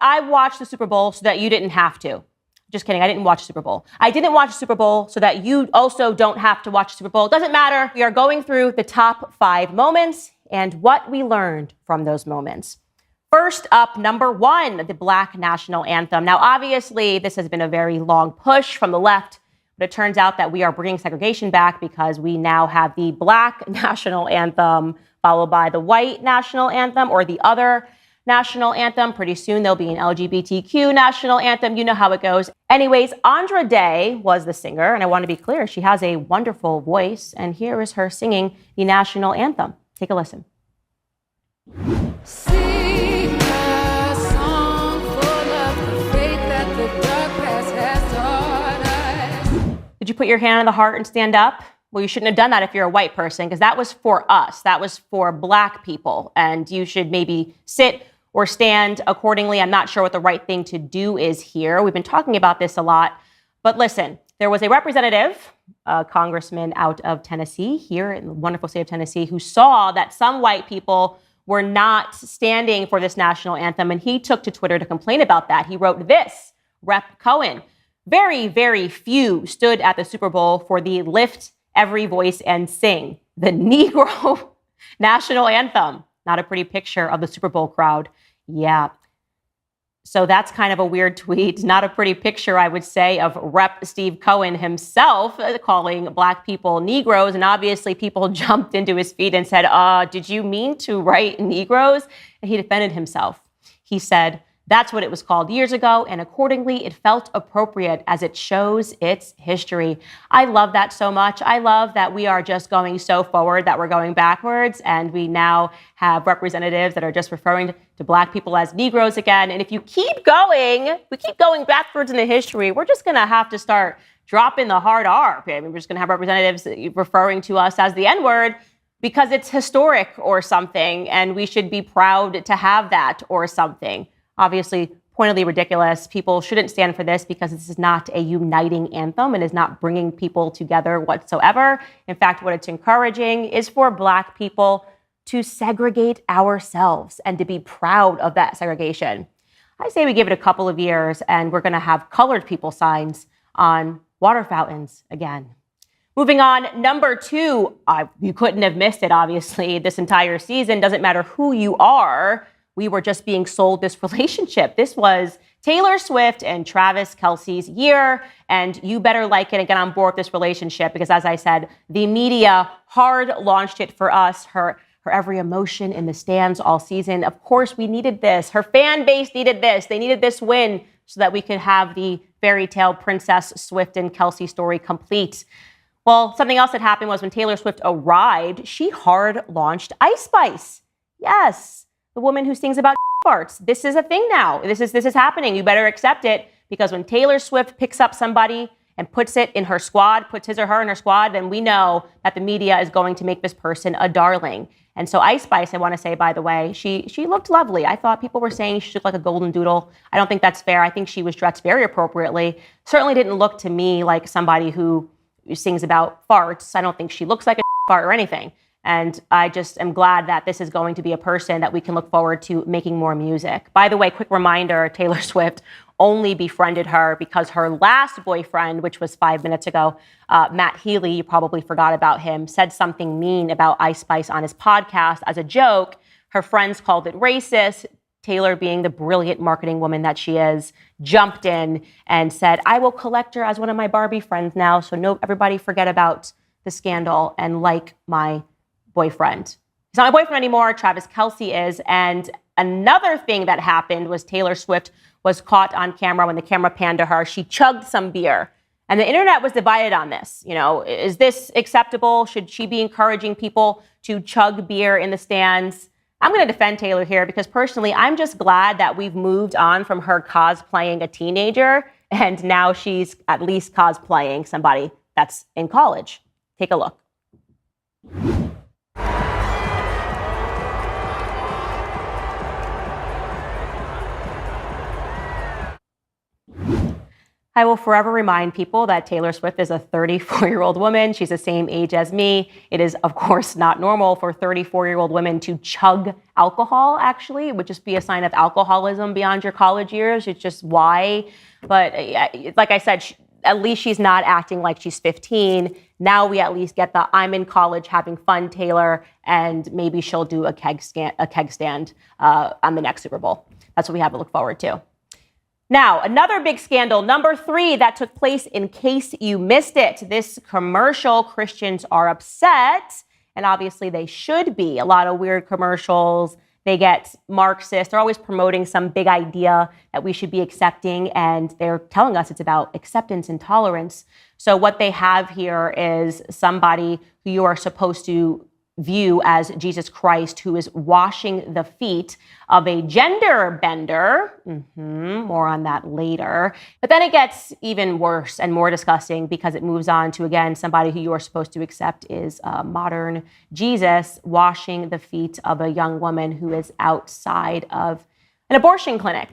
I watched the Super Bowl so that you didn't have to. Just kidding. I didn't watch the Super Bowl. I didn't watch the Super Bowl so that you also don't have to watch the Super Bowl. It doesn't matter. We are going through the top 5 moments and what we learned from those moments. First up, number 1, the Black National Anthem. Now, obviously, this has been a very long push from the left, but it turns out that we are bringing segregation back because we now have the Black National Anthem followed by the White National Anthem or the other national anthem. Pretty soon there'll be an LGBTQ national anthem. You know how it goes. Anyways, Andra Day was the singer, and I want to be clear, she has a wonderful voice, and here is her singing the national anthem. Take a listen. Sing a song full of the faith that the dark past has taught us. Did you put your hand on the heart and stand up? Well, you shouldn't have done that if you're a white person, because that was for us. That was for Black people, and you should maybe sit or stand accordingly. I'm not sure what the right thing to do is here. We've been talking about this a lot. But listen, there was a representative, a congressman out of Tennessee, here in the wonderful state of Tennessee, who saw that some white people were not standing for this national anthem. And he took to Twitter to complain about that. He wrote this, Rep. Cohen, very, very few stood at the Super Bowl for the Lift Every Voice and Sing, the Negro national anthem. Not a pretty picture of the Super Bowl crowd. Yeah. So that's kind of a weird tweet. Not a pretty picture, I would say, of Rep. Steve Cohen himself calling Black people Negroes. And obviously people jumped into his feet and said, did you mean to write Negroes? And he defended himself. He said, that's what it was called years ago, and accordingly, it felt appropriate as it shows its history. I love that so much. I love that we are just going so forward that we're going backwards, and we now have representatives that are just referring to Black people as Negroes again. And if you keep going, we keep going backwards in the history, we're just going to have to start dropping the hard R. I mean, we're just going to have representatives referring to us as the N-word because it's historic or something, and we should be proud to have that or something. Obviously, pointedly ridiculous. People shouldn't stand for this because this is not a uniting anthem and is not bringing people together whatsoever. In fact, what it's encouraging is for Black people to segregate ourselves and to be proud of that segregation. I say we give it a couple of years and we're going to have colored people signs on water fountains again. Moving on, number 2, you couldn't have missed it, obviously. This entire season, doesn't matter who you are. We were just being sold this relationship. This was Taylor Swift and Travis Kelce's year, and you better like it and get on board with this relationship because, as I said, the media hard launched it for us, her every emotion in the stands all season. Of course, we needed this. Her fan base needed this. They needed this win so that we could have the fairy tale Princess Swift and Kelce story complete. Well, something else that happened was when Taylor Swift arrived, she hard launched Ice Spice. Yes. The woman who sings about farts. This is a thing now. This is happening. You better accept it because when Taylor Swift picks up somebody and puts it in her squad, puts his or her in her squad, then we know that the media is going to make this person a darling. And so Ice Spice, I want to say, by the way, she looked lovely. I thought people were saying she looked like a golden doodle. I don't think that's fair. I think she was dressed very appropriately. Certainly didn't look to me like somebody who sings about farts. I don't think she looks like a fart or anything. And I just am glad that this is going to be a person that we can look forward to making more music. By the way, quick reminder, Taylor Swift only befriended her because her last boyfriend, which was 5 minutes ago, Matt Healy, you probably forgot about him, said something mean about Ice Spice on his podcast as a joke. Her friends called it racist. Taylor, being the brilliant marketing woman that she is, jumped in and said, I will collect her as one of my Barbie friends now, so no, everybody forget about the scandal and like my boyfriend. He's not my boyfriend anymore. Travis Kelce is. And another thing that happened was Taylor Swift was caught on camera when the camera panned to her. She chugged some beer. And the internet was divided on this. You know, is this acceptable? Should she be encouraging people to chug beer in the stands? I'm going to defend Taylor here because personally, I'm just glad that we've moved on from her cosplaying a teenager. And now she's at least cosplaying somebody that's in college. Take a look. I will forever remind people that Taylor Swift is a 34-year-old woman. She's the same age as me. It is, of course, not normal for 34-year-old women to chug alcohol, actually. It would just be a sign of alcoholism beyond your college years. It's just why. But like I said, at least she's not acting like she's 15. Now we at least get the I'm in college having fun Taylor, and maybe she'll do a keg stand on the next Super Bowl. That's what we have to look forward to. Now, another big scandal, number 3, that took place in case you missed it. This commercial, Christians are upset, and obviously they should be. A lot of weird commercials. They get Marxist. They're always promoting some big idea that we should be accepting, and they're telling us it's about acceptance and tolerance. So what they have here is somebody who you are supposed to view as Jesus Christ, who is washing the feet of a gender bender. More on that later. But then it gets even worse and more disgusting because it moves on to, again, somebody who you are supposed to accept is modern Jesus washing the feet of a young woman who is outside of an abortion clinic.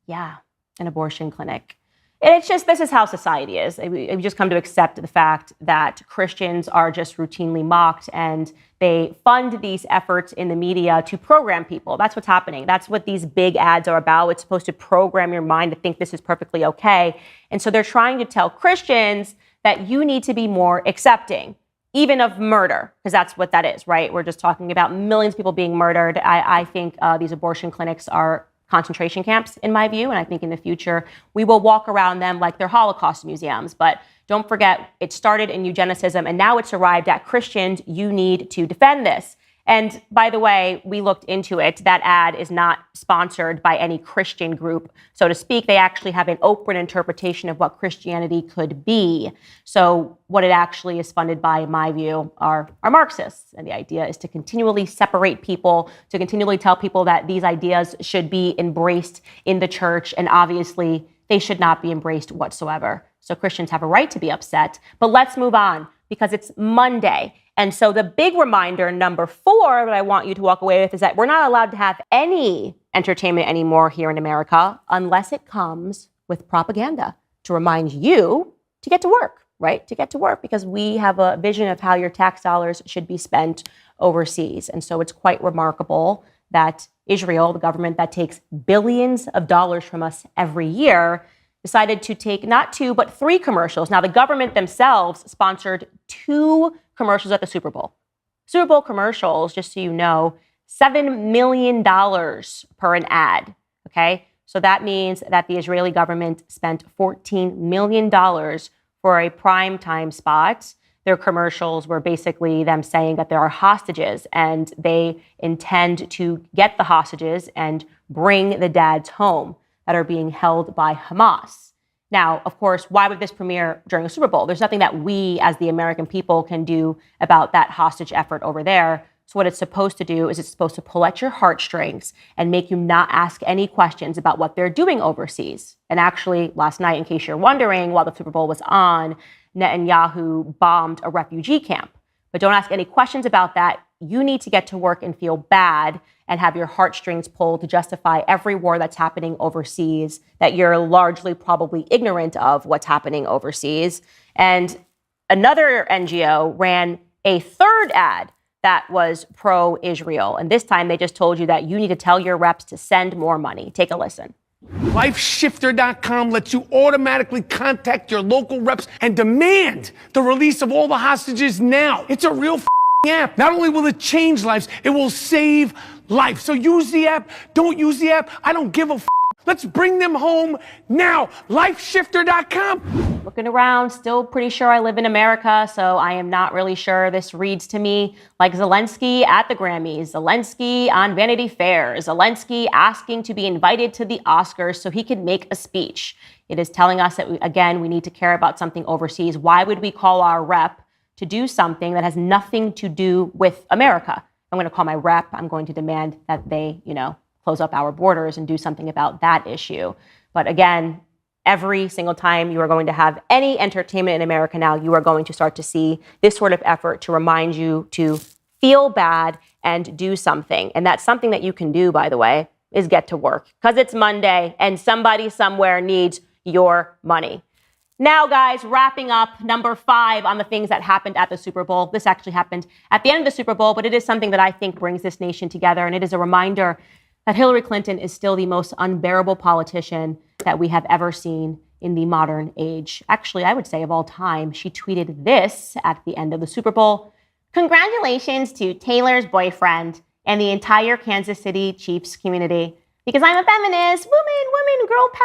Yeah, an abortion clinic. And it's just, this is how society is. We just come to accept the fact that Christians are just routinely mocked, and they fund these efforts in the media to program people. That's what's happening. That's what these big ads are about. It's supposed to program your mind to think this is perfectly okay. And so they're trying to tell Christians that you need to be more accepting, even of murder, because that's what that is, right? We're just talking about millions of people being murdered. I think these abortion clinics are concentration camps, in my view. And I think in the future, we will walk around them like they're Holocaust museums. But don't forget, it started in eugenicism, and now it's arrived at Christians. You need to defend this. And by the way, we looked into it. That ad is not sponsored by any Christian group, so to speak. They actually have an open interpretation of what Christianity could be. So what it actually is funded by, in my view, are Marxists. And the idea is to continually separate people, to continually tell people that these ideas should be embraced in the church. And obviously, they should not be embraced whatsoever. So Christians have a right to be upset. But let's move on, because it's Monday. And so the big reminder, number 4, that I want you to walk away with is that we're not allowed to have any entertainment anymore here in America unless it comes with propaganda to remind you to get to work, right? To get to work, because we have a vision of how your tax dollars should be spent overseas. And so it's quite remarkable that Israel, the government that takes billions of dollars from us every year, decided to take not 2, but 3 commercials. Now, the government themselves sponsored 2 commercials at the Super Bowl. Super Bowl commercials, just so you know, $7 million per an ad, okay? So that means that the Israeli government spent $14 million for a primetime spot. Their commercials were basically them saying that there are hostages, and they intend to get the hostages and bring the dads home that are being held by Hamas. Now, of course, why would this premiere during a Super Bowl? There's nothing that we as the American people can do about that hostage effort over there. So what it's supposed to do is it's supposed to pull at your heartstrings and make you not ask any questions about what they're doing overseas. And actually, last night, in case you're wondering, while the Super Bowl was on, Netanyahu bombed a refugee camp. But don't ask any questions about that. You need to get to work and feel bad and have your heartstrings pulled to justify every war that's happening overseas, that you're largely probably ignorant of what's happening overseas. And another NGO ran a 3rd ad that was pro-Israel. And this time they just told you that you need to tell your reps to send more money. Take a listen. LifeShifter.com lets you automatically contact your local reps and demand the release of all the hostages now. It's a real app. Not only will it change lives, it will save life. So use the app. Don't use the app. I don't give a Let's bring them home now. LifeShifter.com. Looking around, still pretty sure I live in America, so I am not really sure. This reads to me like Zelensky at the Grammys, Zelensky on Vanity Fair, Zelensky asking to be invited to the Oscars so he can make a speech. It is telling us that, we need to care about something overseas. Why would we call our rep to do something that has nothing to do with America? I'm going to call my rep. I'm going to demand that they, close up our borders and do something about that issue. But again, every single time you are going to have any entertainment in America now, you are going to start to see this sort of effort to remind you to feel bad and do something. And that's something that you can do, by the way, is get to work. Because it's Monday and somebody somewhere needs your money. Now, guys, wrapping up number 5 on the things that happened at the Super Bowl. This actually happened at the end of the Super Bowl, but it is something that I think brings this nation together. And it is a reminder that Hillary Clinton is still the most unbearable politician that we have ever seen in the modern age. Actually, I would say of all time. She tweeted this at the end of the Super Bowl. Congratulations to Taylor's boyfriend and the entire Kansas City Chiefs community. Because I'm a feminist, women, girl power.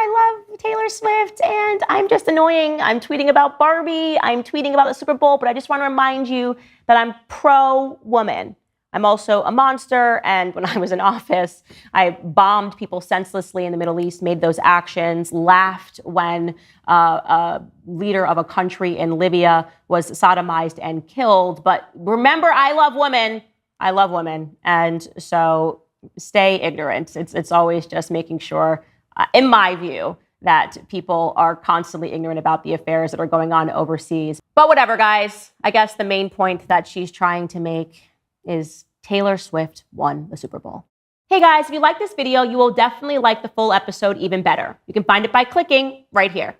I love Taylor Swift, and I'm just annoying. I'm tweeting about Barbie. I'm tweeting about the Super Bowl, but I just want to remind you that I'm pro-woman. I'm also a monster, and when I was in office, I bombed people senselessly in the Middle East, made those actions, laughed when a leader of a country in Libya was sodomized and killed. But remember, I love women. I love women. And so stay ignorant. It's always just making sure, in my view, that people are constantly ignorant about the affairs that are going on overseas. But whatever, guys. I guess the main point that she's trying to make is Taylor Swift won the Super Bowl. Hey guys, if you like this video, you will definitely like the full episode even better. You can find it by clicking right here.